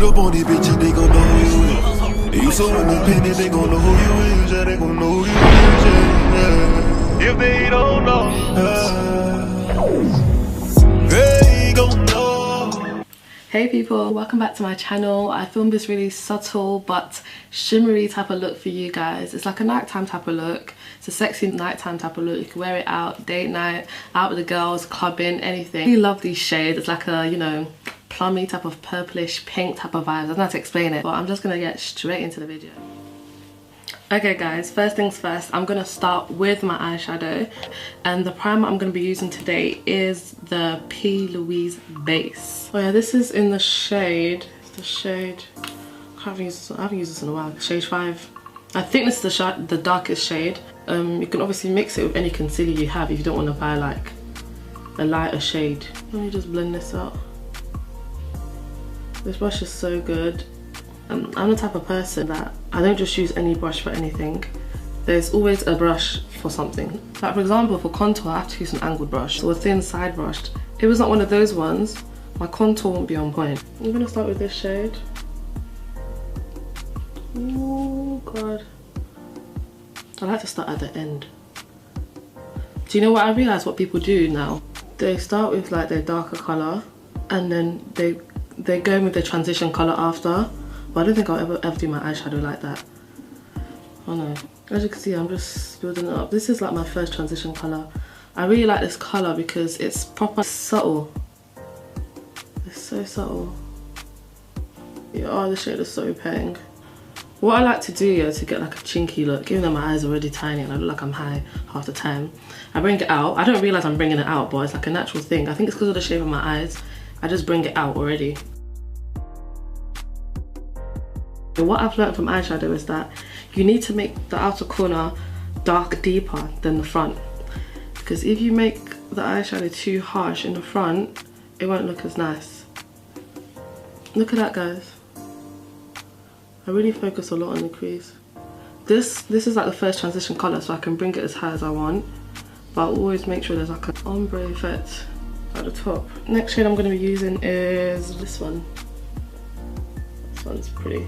up on these bitches, they gon' know who you is. You so independent, they gon' know who you is. Yeah, they gon' know who you is. Yeah. If they don't know, they gon' know. Hey people, welcome back to my channel. I filmed this really subtle but shimmery type of look for you guys. It's like a nighttime type of look. It's a sexy nighttime type of look. You can wear it out, date night, out with the girls, clubbing, anything. I really love these shades. It's like a, you know, plummy type of purplish pink type of vibes. I don't know how to explain it, but I'm just gonna get straight into the video. Okay guys, first things first, I'm gonna start with my eyeshadow, and the primer I'm gonna be using today is the P. Louise base. Oh yeah, this is in the shade, I haven't used this in a while, shade 5. I think this is the darkest shade. You can obviously mix it with any concealer you have if you don't want to buy like a lighter shade. Let me just blend this out. This brush is so good. I'm the type of person that I don't just use any brush for anything. There's always a brush for something. Like for example, for contour, I have to use an angled brush or a thin side brush. If it was not one of those ones, my contour won't be on point. I'm gonna start with this shade. Oh god. I like to start at the end. Do you know what I realised what people do now? They start with like their darker colour and then they go with the transition colour after. But I don't think I'll ever do my eyeshadow like that. Oh no. As you can see, I'm just building it up. This is like my first transition colour. I really like this colour because it's proper subtle. It's so subtle. Yeah, oh, the shade is so pink. What I like to do, yeah, to get like a chinky look, even though my eyes are already tiny and I look like I'm high half the time, I bring it out. I don't realise I'm bringing it out, but it's like a natural thing. I think it's because of the shape of my eyes. I just bring it out already. What I've learned from eyeshadow is that you need to make the outer corner dark deeper than the front. Because if you make the eyeshadow too harsh in the front, it won't look as nice. Look at that, guys. I really focus a lot on the crease. This is like the first transition colour, so I can bring it as high as I want. But I'll always make sure there's like an ombre effect at the top. Next shade I'm going to be using is this one. This one's pretty.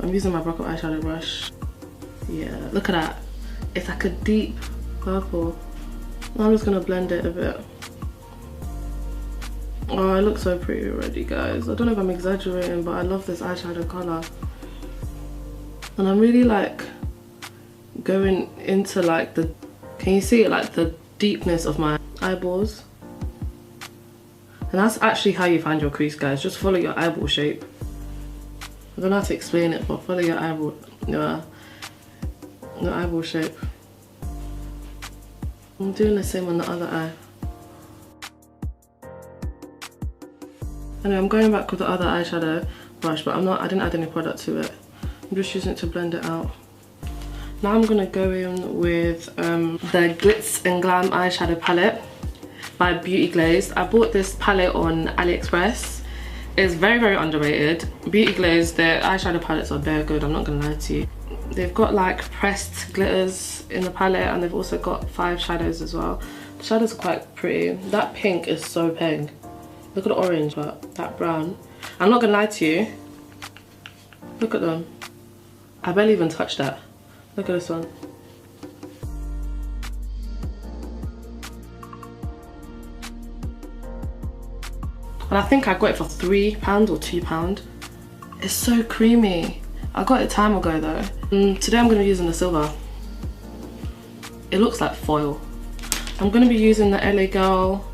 I'm using my Brock eyeshadow brush. Yeah, look at that. It's like a deep purple. I'm just gonna blend it a bit. Oh, it looks so pretty already, guys. I don't know if I'm exaggerating, but I love this eyeshadow color. And I'm really like going into like the, can you see it, like the deepness of my eyeballs? And that's actually how you find your crease, guys. Just follow your eyeball shape. I don't know how to explain it, but follow your eyeball, your eyeball shape. I'm doing the same on the other eye. Anyway, I'm going back with the other eyeshadow brush, but I didn't add any product to it. I'm just using it to blend it out. Now I'm gonna go in with the Glitz and Glam eyeshadow palette by Beauty Glazed. I bought this palette on AliExpress. It's very, very underrated. Beauty Glazed, their eyeshadow palettes are very good, I'm not gonna lie to you. They've got like pressed glitters in the palette, and they've also got 5 shadows as well. The shadows are quite pretty. That pink is so pink. Look at the orange, but that brown. I'm not gonna lie to you. Look at them. I barely even touched that. Look at this one. And I think I got it for £3 or £2. It's so creamy. I got it time ago though. Today I'm going to be using the silver. It looks like foil. I'm going to be using the LA Girl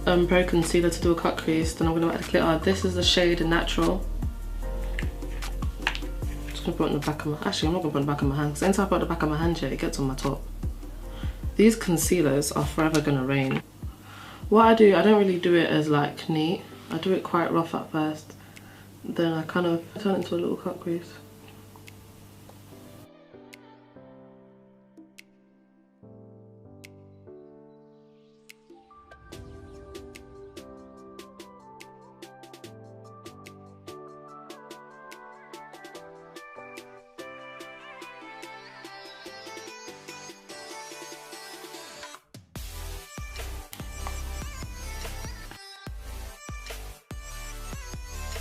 Pro Concealer to do a cut crease. Then I'm going to add glitter. This is the shade Natural. I'm just going to put it on the back of my... Actually, I'm not going to put it on the back of my hand, because anytime I put it on the back of my hand here, it gets on my top. These concealers are forever going to reign. What I do, I don't really do it as like neat. I do it quite rough at first, then I kind of turn it into a little cut crease.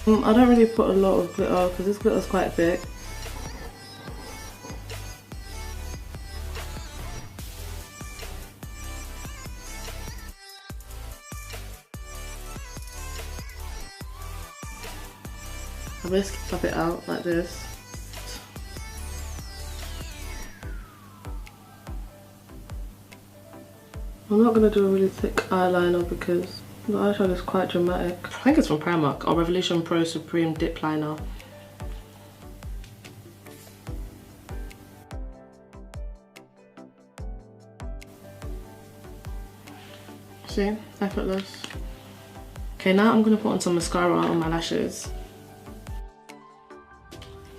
I don't really put a lot of glitter because this glitter is quite thick. I basically pop it out like this. I'm not going to do a really thick eyeliner because the eyeshadow is quite dramatic. I think it's from Primark, or Revolution Pro Supreme Dip Liner. See? Effortless. Okay, now I'm going to put on some mascara on my lashes.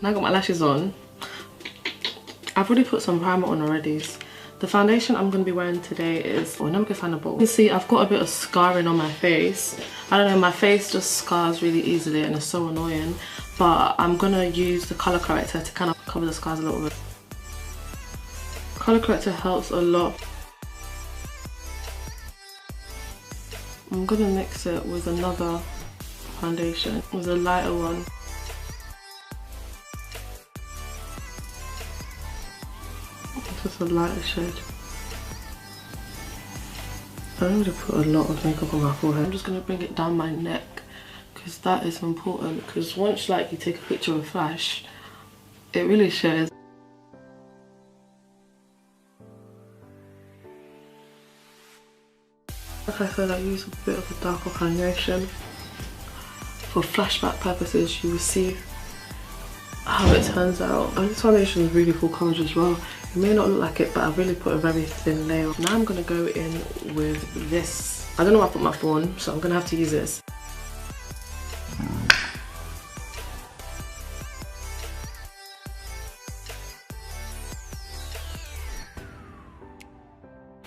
Now I got my lashes on. I've already put some primer on already. The foundation I'm going to be wearing today is, oh, let me go find a bowl. You can see I've got a bit of scarring on my face. I don't know, my face just scars really easily and it's so annoying. But I'm going to use the colour corrector to kind of cover the scars a little bit. Colour corrector helps a lot. I'm going to mix it with another foundation, with a lighter one. Just a lighter shade. I don't really put a lot of makeup on my forehead. I'm just going to bring it down my neck because that is important, because once like you take a picture of flash, it really shows. Like I said, I use a bit of a darker foundation. For flashback purposes, you will see how it turns out. And this foundation is really full coverage as well. It may not look like it, but I've really put a very thin layer. Now I'm going to go in with this. I don't know where I put my phone, so I'm going to have to use this.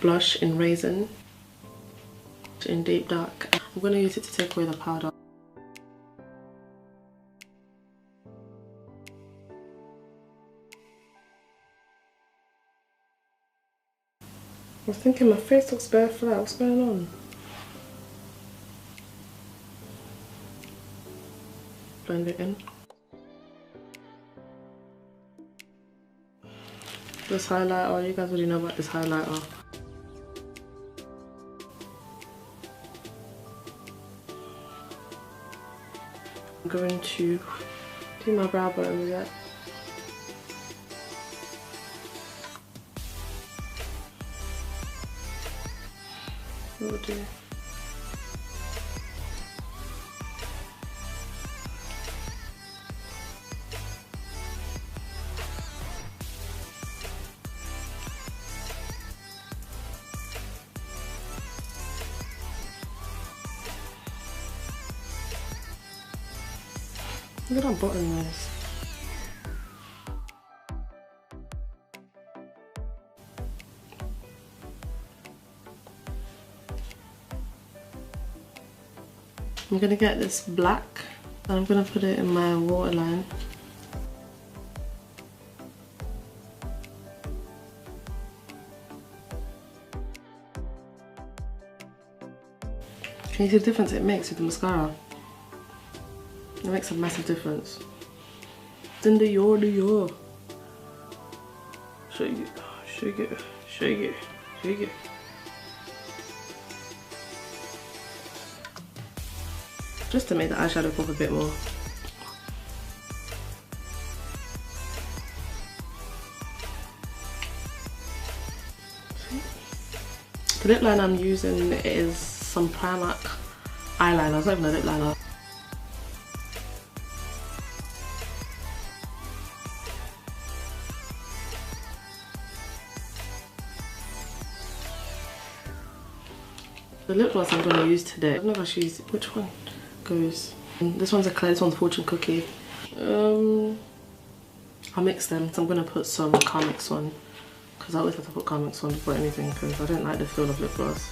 Blush in Raisin, in Deep Dark. I'm going to use it to take away the powder. I was thinking my face looks bare flat. What's going on? Blend it in. This highlighter, you guys already know about this highlighter. I'm going to do my brow bone with that. Will do. Look at how bottom is. I'm gonna get this black and I'm gonna put it in my waterline. Can you see the difference it makes with the mascara? It makes a massive difference. Then do your. Shake it, shake it, shake it, shake it. Just to make the eyeshadow pop a bit more. The lip liner I'm using is some Primark eyeliner. It's not even a lip liner. The lip gloss I'm going to use today, I don't know if I should use it. Which one goes? This one's a Claire, this one's Fortune Cookie. I'll mix them, so I'm going to put some Carmex on, because I always have to put Carmex on before anything, because I don't like the feel of lip gloss.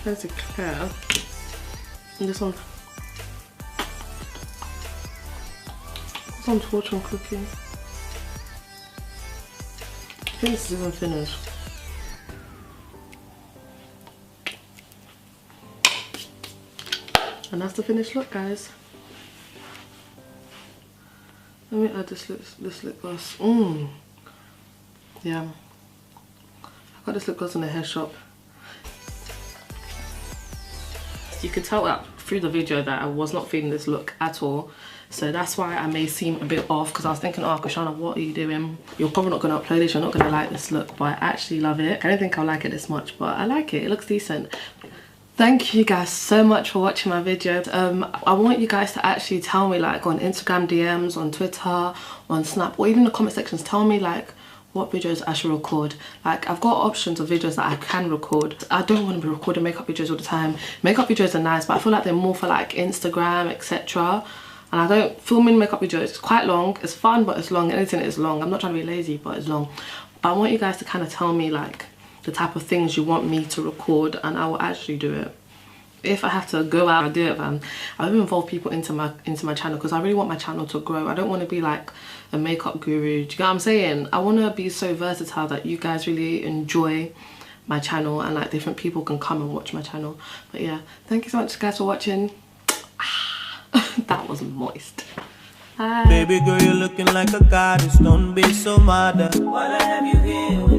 There's a Claire, and this one's Fortune Cookie. think this is even finished. And that's the finished look, guys. Let me add this lip gloss. Yeah. I got this lip gloss in the hair shop. You could tell that through the video that I was not feeling this look at all. So that's why I may seem a bit off, because I was thinking, oh Kashana, what are you doing? You're probably not going to upload this, you're not going to like this look, but I actually love it. I don't think I'll like it this much, but I like it. It looks decent. Thank you guys so much for watching my video. I want you guys to actually tell me, like, on Instagram DMs, on Twitter, on Snap, or even in the comment sections, tell me like what videos I should record. Like, I've got options of videos that I can record. I don't want to be recording makeup videos all the time. Makeup videos are nice, but I feel like they're more for like Instagram, etc. And I don't, filming makeup videos, it's quite long. It's fun, but it's long. Anything is long. I'm not trying to be lazy, but it's long. But I want you guys to kind of tell me like the type of things you want me to record, and I will actually do it. If I have to go out, I'll do it, man. I'll involve people into my channel, because I really want my channel to grow. I don't want to be like a makeup guru. Do you get what I'm saying? I want to be so versatile that you guys really enjoy my channel, and like different people can come and watch my channel. But yeah, thank you so much guys for watching. That was moist. Bye. Baby girl, you're looking like a goddess. Don't be so mad. What have you here?